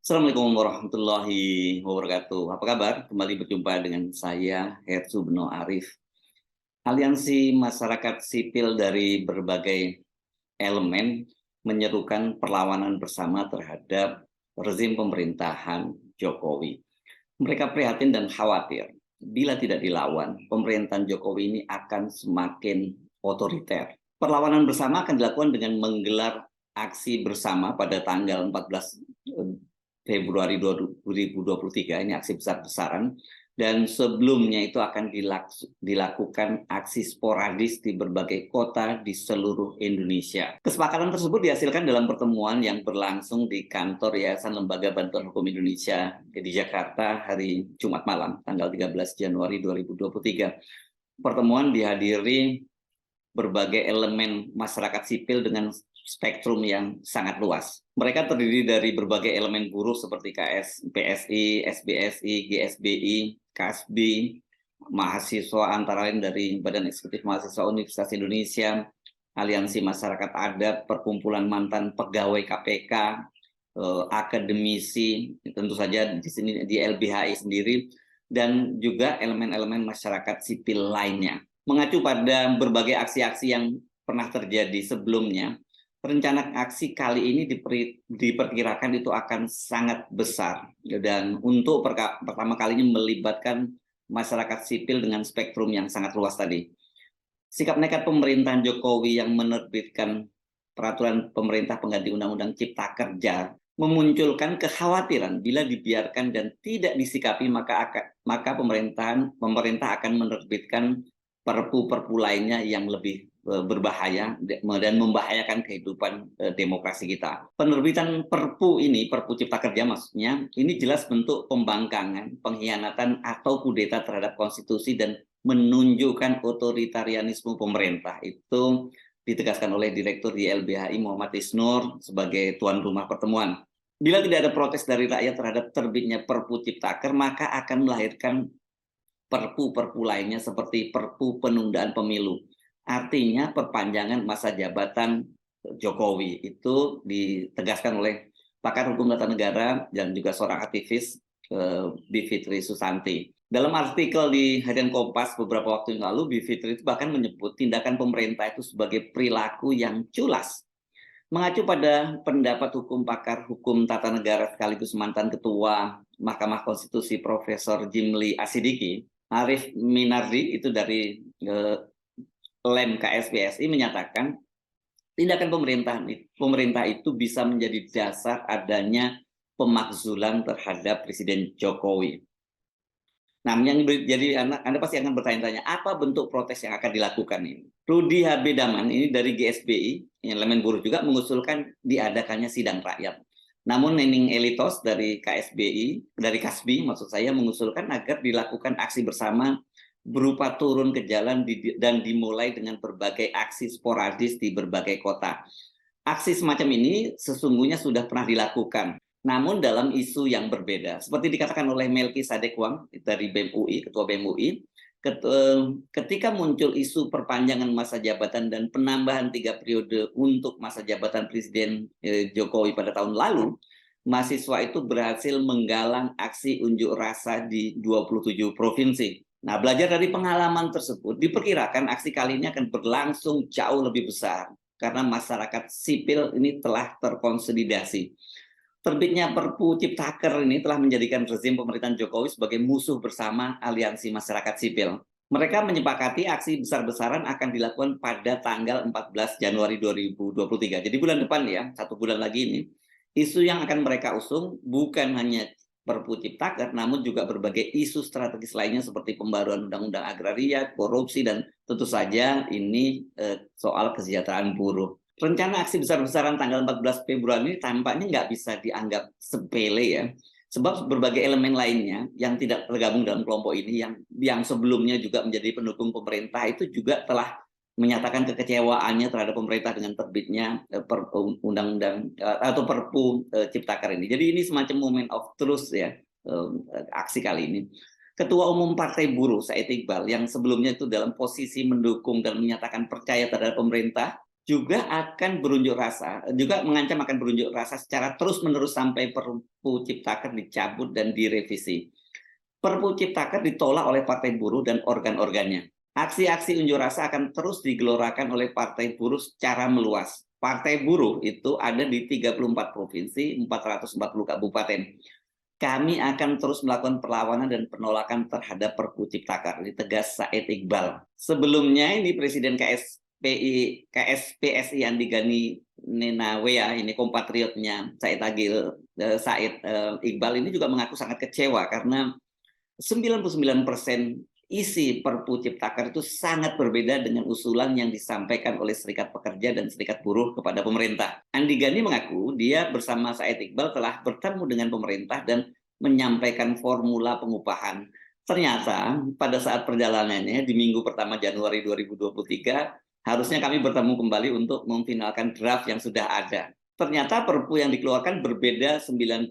Assalamualaikum warahmatullahi wabarakatuh. Apa kabar? Kembali berjumpa dengan saya, Hersu Beno Arif. Aliansi masyarakat sipil dari berbagai elemen menyerukan perlawanan bersama terhadap rezim pemerintahan Jokowi. Mereka prihatin dan khawatir bila tidak dilawan, pemerintahan Jokowi ini akan semakin otoriter. Perlawanan bersama akan dilakukan dengan menggelar aksi bersama pada tanggal 14 Februari 2023, ini aksi besar-besaran, dan sebelumnya itu akan dilakukan aksi sporadis di berbagai kota di seluruh Indonesia. Kesepakatan tersebut dihasilkan dalam pertemuan yang berlangsung di kantor Yayasan Lembaga Bantuan Hukum Indonesia di Jakarta hari Jumat malam, tanggal 13 Januari 2023. Pertemuan dihadiri berbagai elemen masyarakat sipil dengan spektrum yang sangat luas. Mereka terdiri dari berbagai elemen buruh seperti PSI, SBSI, GSBI, KASBI, mahasiswa antara lain dari Badan Eksekutif Mahasiswa Universitas Indonesia, Aliansi Masyarakat Adat, Perkumpulan Mantan Pegawai KPK, akademisi, tentu saja di sini di LBHI sendiri, dan juga elemen-elemen masyarakat sipil lainnya. Mengacu pada berbagai aksi-aksi yang pernah terjadi sebelumnya, rencana aksi kali ini diperkirakan itu akan sangat besar, dan untuk pertama kalinya melibatkan masyarakat sipil dengan spektrum yang sangat luas tadi. Sikap nekat pemerintahan Jokowi yang menerbitkan peraturan pemerintah pengganti Undang-Undang Cipta Kerja memunculkan kekhawatiran bila dibiarkan dan tidak disikapi maka pemerintah akan menerbitkan perpu-perpu lainnya yang lebih berbahaya dan membahayakan kehidupan demokrasi kita. Penerbitan perpu ini, Perpu Cipta Kerja maksudnya, ini jelas bentuk pembangkangan, pengkhianatan atau kudeta terhadap konstitusi dan menunjukkan otoritarianisme pemerintah. Itu ditegaskan oleh Direktur YLBHI Muhammad Isnur sebagai tuan rumah pertemuan. Bila tidak ada protes dari rakyat terhadap terbitnya Perpu Ciptaker, maka akan melahirkan perpu-perpu lainnya seperti Perpu Penundaan Pemilu. Artinya perpanjangan masa jabatan Jokowi. Itu ditegaskan oleh pakar hukum tata negara dan juga seorang aktivis Bivitri Susanti. Dalam artikel di harian Kompas beberapa waktu yang lalu, Bivitri itu bahkan menyebut tindakan pemerintah itu sebagai perilaku yang culas. Mengacu pada pendapat hukum pakar hukum tata negara sekaligus mantan ketua Mahkamah Konstitusi Profesor Jimli Asidiki, Arif Minardi itu dari LEM KSPSI menyatakan tindakan pemerintah itu bisa menjadi dasar adanya pemakzulan terhadap Presiden Jokowi. Nah, yang jadi Anda pasti akan bertanya-tanya, apa bentuk protes yang akan dilakukan ini? Rudi HB Daman ini dari GSBI, elemen buruh juga, mengusulkan diadakannya sidang rakyat. Namun Nening Elitos dari KASBI maksud saya, mengusulkan agar dilakukan aksi bersama berupa turun ke jalan dan dimulai dengan berbagai aksi sporadis di berbagai kota. Aksi semacam ini sesungguhnya sudah pernah dilakukan, namun dalam isu yang berbeda. Seperti dikatakan oleh Melki Sadek-Wang dari BEM UI, Ketua BEM UI, ketika muncul isu perpanjangan masa jabatan dan penambahan 3 periode untuk masa jabatan Presiden Jokowi pada tahun lalu, mahasiswa itu berhasil menggalang aksi unjuk rasa di 27 provinsi. Nah, belajar dari pengalaman tersebut, diperkirakan aksi kali ini akan berlangsung jauh lebih besar karena masyarakat sipil ini telah terkonsolidasi. Terbitnya Perpu Ciptaker ini telah menjadikan rezim pemerintahan Jokowi sebagai musuh bersama aliansi masyarakat sipil. Mereka menyepakati aksi besar-besaran akan dilakukan pada tanggal 14 Januari 2023. Jadi bulan depan ya, 1 bulan lagi ini. Isu yang akan mereka usung bukan hanya Perpu Ciptaker, namun juga berbagai isu strategis lainnya seperti pembaruan undang-undang agraria, korupsi, dan tentu saja ini soal kesejahteraan buruh. Rencana aksi besar-besaran tanggal 14 Februari ini tampaknya nggak bisa dianggap sepele ya, sebab berbagai elemen lainnya yang tidak tergabung dalam kelompok ini yang sebelumnya juga menjadi pendukung pemerintah itu juga telah menyatakan kekecewaannya terhadap pemerintah dengan terbitnya undang-undang atau Perpu Ciptaker ini. Jadi ini semacam moment of truth ya, aksi kali ini. Ketua Umum Partai Buruh Said Iqbal yang sebelumnya itu dalam posisi mendukung dan menyatakan percaya terhadap pemerintah, juga akan berunjuk rasa, juga mengancam akan berunjuk rasa secara terus-menerus sampai Perpu Ciptaker dicabut dan direvisi. Perpu Ciptaker ditolak oleh Partai Buruh dan organ-organnya. Aksi-aksi unjuk rasa akan terus digelorakan oleh Partai Buruh secara meluas. Partai Buruh itu ada di 34 provinsi, 440 kabupaten. Kami akan terus melakukan perlawanan dan penolakan terhadap Perpu Ciptaker, ditegas Said Iqbal. Sebelumnya ini Presiden KSPSI Andi Gani Nenawea, ini kompatriotnya Said Iqbal ini juga mengaku sangat kecewa karena 99% isi Perpu Ciptaker itu sangat berbeda dengan usulan yang disampaikan oleh Serikat Pekerja dan Serikat Buruh kepada pemerintah. Andi Gani mengaku dia bersama Said Iqbal telah bertemu dengan pemerintah dan menyampaikan formula pengupahan. Ternyata pada saat perjalanannya di minggu pertama Januari 2023, harusnya kami bertemu kembali untuk memfinalkan draft yang sudah ada. Ternyata Perpu yang dikeluarkan berbeda 99%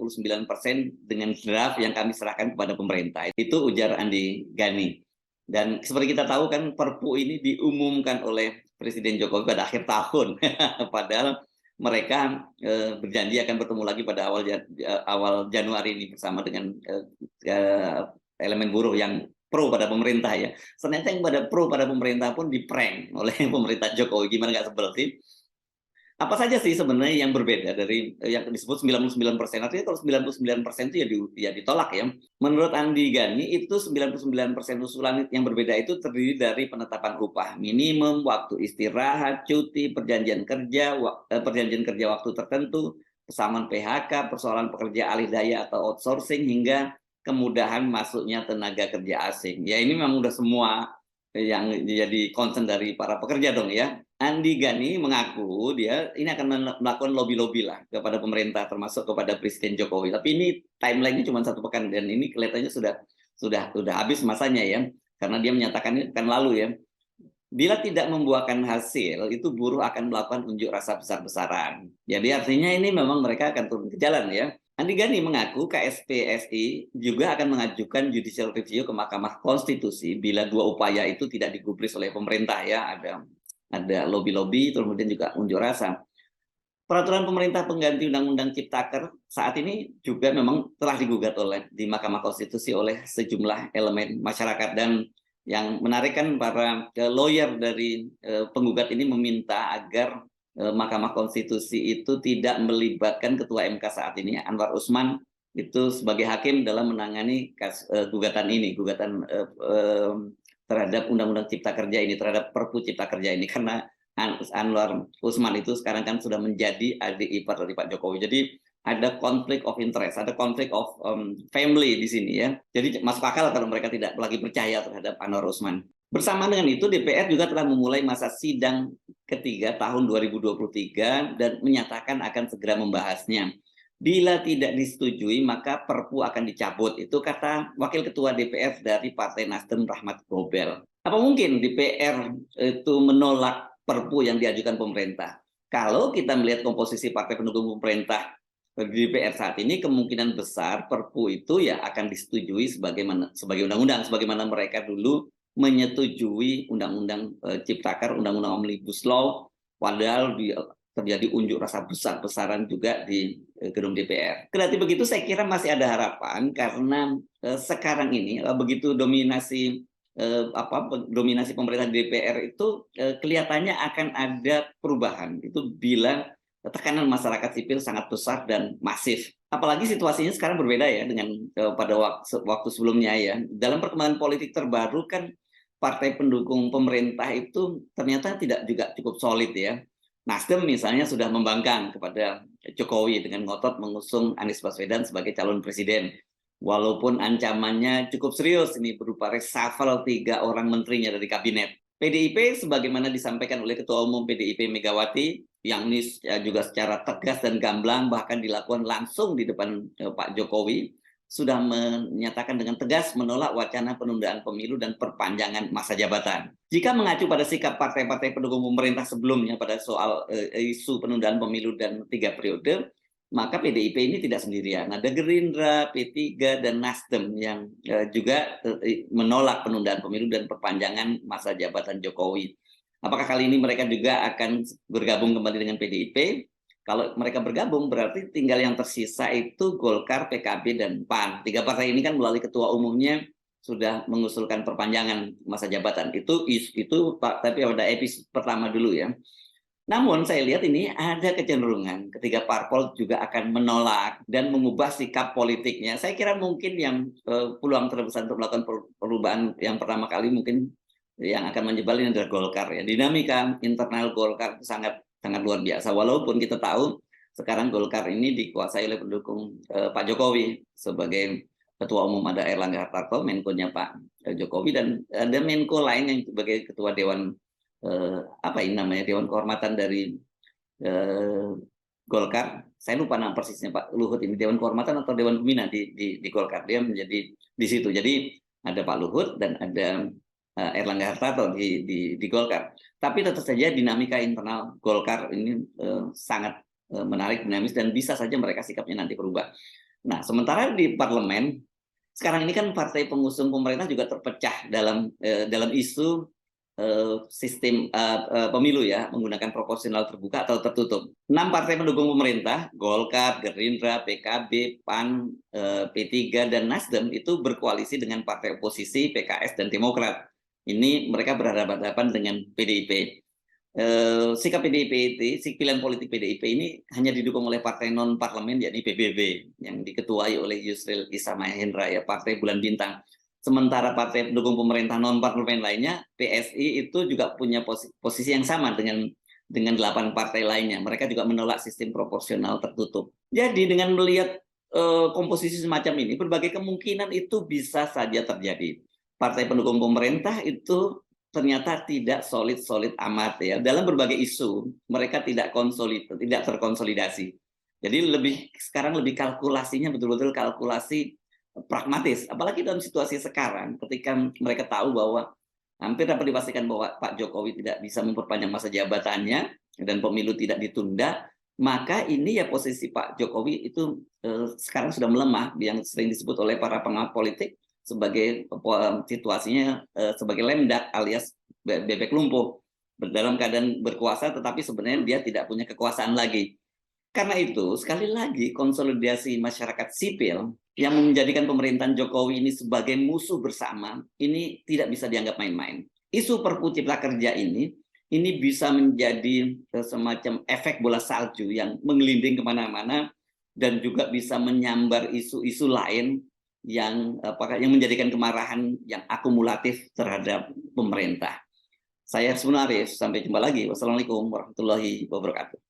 dengan draft yang kami serahkan kepada pemerintah. Itu ujar Andi Gani. Dan seperti kita tahu kan Perpu ini diumumkan oleh Presiden Jokowi pada akhir tahun. Padahal mereka berjanji akan bertemu lagi pada awal Januari ini bersama dengan elemen buruh yang pro pada pemerintah ya. Ternyata yang pro pada pemerintah pun diprank oleh pemerintah Jokowi. Gimana nggak sebel sih? Apa saja sih sebenarnya yang berbeda dari yang disebut 99%? Artinya kalau 99% itu ya ditolak ya. Menurut Andi Gani itu 99% usulan yang berbeda itu terdiri dari penetapan upah minimum, waktu istirahat, cuti, perjanjian kerja waktu tertentu, pesangon PHK, persoalan pekerja alih daya atau outsourcing, hingga kemudahan masuknya tenaga kerja asing. Ya ini memang udah semua yang jadi concern dari para pekerja dong ya. Andi Gani mengaku dia ini akan melakukan lobby-lobby lah kepada pemerintah termasuk kepada Presiden Jokowi. Tapi ini timeline-nya cuma 1 pekan dan ini kelihatannya sudah habis masanya ya. Karena dia menyatakan kan lalu ya. Bila tidak membuahkan hasil, itu buruh akan melakukan unjuk rasa besar-besaran. Jadi artinya ini memang mereka akan turun ke jalan ya. Andi Gani mengaku KSPSI juga akan mengajukan judicial review ke Mahkamah Konstitusi bila 2 upaya itu tidak digubris oleh pemerintah ya. Ada lobby-lobby, kemudian juga unjuk rasa. Peraturan pemerintah pengganti Undang-Undang Ciptaker saat ini juga memang telah digugat di Mahkamah Konstitusi oleh sejumlah elemen masyarakat, dan yang menarik kan para lawyer dari penggugat ini meminta agar Mahkamah Konstitusi itu tidak melibatkan Ketua MK saat ini Anwar Usman itu sebagai hakim dalam menangani gugatan terhadap Undang-Undang Cipta Kerja ini, terhadap Perpu Cipta Kerja ini, karena Anwar Usman itu sekarang kan sudah menjadi adik ipar dari Pak Jokowi. Jadi ada konflik of interest, ada konflik of family di sini ya. Jadi masuk akal kalau mereka tidak lagi percaya terhadap Anwar Usman. Bersama dengan itu DPR juga telah memulai masa sidang ketiga tahun 2023 dan menyatakan akan segera membahasnya. Bila tidak disetujui maka Perpu akan dicabut. Itu kata Wakil Ketua DPR dari Partai Nasdem Rahmat Gobel. Apa mungkin DPR itu menolak Perpu yang diajukan pemerintah? Kalau kita melihat komposisi partai pendukung pemerintah di DPR saat ini, kemungkinan besar Perpu itu ya akan disetujui sebagai undang-undang, sebagaimana mereka dulu menyetujui Undang-Undang Ciptaker, Undang-Undang Omnibus Law, padahal terjadi unjuk rasa besar-besaran juga di gedung DPR. Kendati begitu, saya kira masih ada harapan karena sekarang ini begitu dominasi pemerintah di DPR itu kelihatannya akan ada perubahan. Itu bila tekanan masyarakat sipil sangat besar dan masif. Apalagi situasinya sekarang berbeda ya dengan pada waktu sebelumnya ya. Dalam perkembangan politik terbaru kan partai pendukung pemerintah itu ternyata tidak juga cukup solid ya. Nasdem misalnya sudah membangkang kepada Jokowi dengan ngotot mengusung Anies Baswedan sebagai calon presiden. Walaupun ancamannya cukup serius ini berupa reshuffle 3 orang menterinya dari kabinet. PDIP sebagaimana disampaikan oleh Ketua Umum PDIP Megawati, yang ini juga secara tegas dan gamblang bahkan dilakukan langsung di depan Pak Jokowi, sudah menyatakan dengan tegas menolak wacana penundaan pemilu dan perpanjangan masa jabatan. Jika mengacu pada sikap partai-partai pendukung pemerintah sebelumnya pada soal isu penundaan pemilu dan 3 periode, maka PDIP ini tidak sendirian. Ada Gerindra, P3, dan Nasdem yang juga menolak penundaan pemilu dan perpanjangan masa jabatan Jokowi. Apakah kali ini mereka juga akan bergabung kembali dengan PDIP? Kalau mereka bergabung berarti tinggal yang tersisa itu Golkar, PKB, dan PAN. Tiga partai ini kan melalui ketua umumnya sudah mengusulkan perpanjangan masa jabatan. Itu tapi pada episode pertama dulu ya. Namun saya lihat ini ada kecenderungan ketiga parpol juga akan menolak dan mengubah sikap politiknya. Saya kira mungkin yang peluang terbesar untuk melakukan perubahan yang pertama kali mungkin yang akan menjebal ini adalah Golkar ya. Dinamika internal Golkar sangat sangat luar biasa. Walaupun kita tahu sekarang Golkar ini dikuasai oleh pendukung Pak Jokowi sebagai ketua umum, ada Erlangga Hartarto, Menko-nya Pak Jokowi, dan ada Menko lain yang sebagai ketua Dewan apa ini namanya, Dewan Kehormatan dari Golkar. Saya lupa nama persisnya Pak Luhut ini, Dewan Kehormatan atau Dewan Pembina di Golkar, dia menjadi di situ. Jadi ada Pak Luhut dan ada Erlangga Hartarto di Golkar. Tapi tetap saja dinamika internal Golkar ini sangat menarik, dinamis, dan bisa saja mereka sikapnya nanti berubah. Nah, sementara di parlemen sekarang ini kan partai pengusung pemerintah juga terpecah dalam isu sistem pemilu ya, menggunakan proporsional terbuka atau tertutup. 6 partai pendukung pemerintah, Golkar, Gerindra, PKB, PAN, P3, dan Nasdem itu berkoalisi dengan partai oposisi PKS dan Demokrat. Ini mereka berhadapan-hadapan dengan PDIP. Sikap PDIP pilihan politik PDIP ini hanya didukung oleh partai non parlemen, yakni PBB yang diketuai oleh Yusril Issa Mahendra ya, Partai Bulan Bintang. Sementara partai pendukung pemerintah non parlemen lainnya, PSI, itu juga punya posisi yang sama dengan 8 partai lainnya. Mereka juga menolak sistem proporsional tertutup. Jadi dengan melihat komposisi semacam ini, berbagai kemungkinan itu bisa saja terjadi. Partai pendukung pemerintah itu ternyata tidak solid amat ya. Dalam berbagai isu, mereka tidak terkonsolidasi. Jadi sekarang lebih kalkulasinya betul-betul kalkulasi pragmatis, apalagi dalam situasi sekarang ketika mereka tahu bahwa hampir dapat dipastikan bahwa Pak Jokowi tidak bisa memperpanjang masa jabatannya dan pemilu tidak ditunda, maka ini ya posisi Pak Jokowi itu sekarang sudah melemah, yang sering disebut oleh para pengamat politik sebagai situasinya sebagai lemdak alias bebek lumpuh, dalam keadaan berkuasa tetapi sebenarnya dia tidak punya kekuasaan lagi. Karena itu, sekali lagi konsolidasi masyarakat sipil yang menjadikan pemerintahan Jokowi ini sebagai musuh bersama, ini tidak bisa dianggap main-main. Isu Perpu Cipta Kerja ini bisa menjadi semacam efek bola salju yang menggelinding kemana-mana dan juga bisa menyambar isu-isu lain yang menjadikan kemarahan yang akumulatif terhadap pemerintah. Saya Arif, sampai jumpa lagi. Wassalamualaikum warahmatullahi wabarakatuh.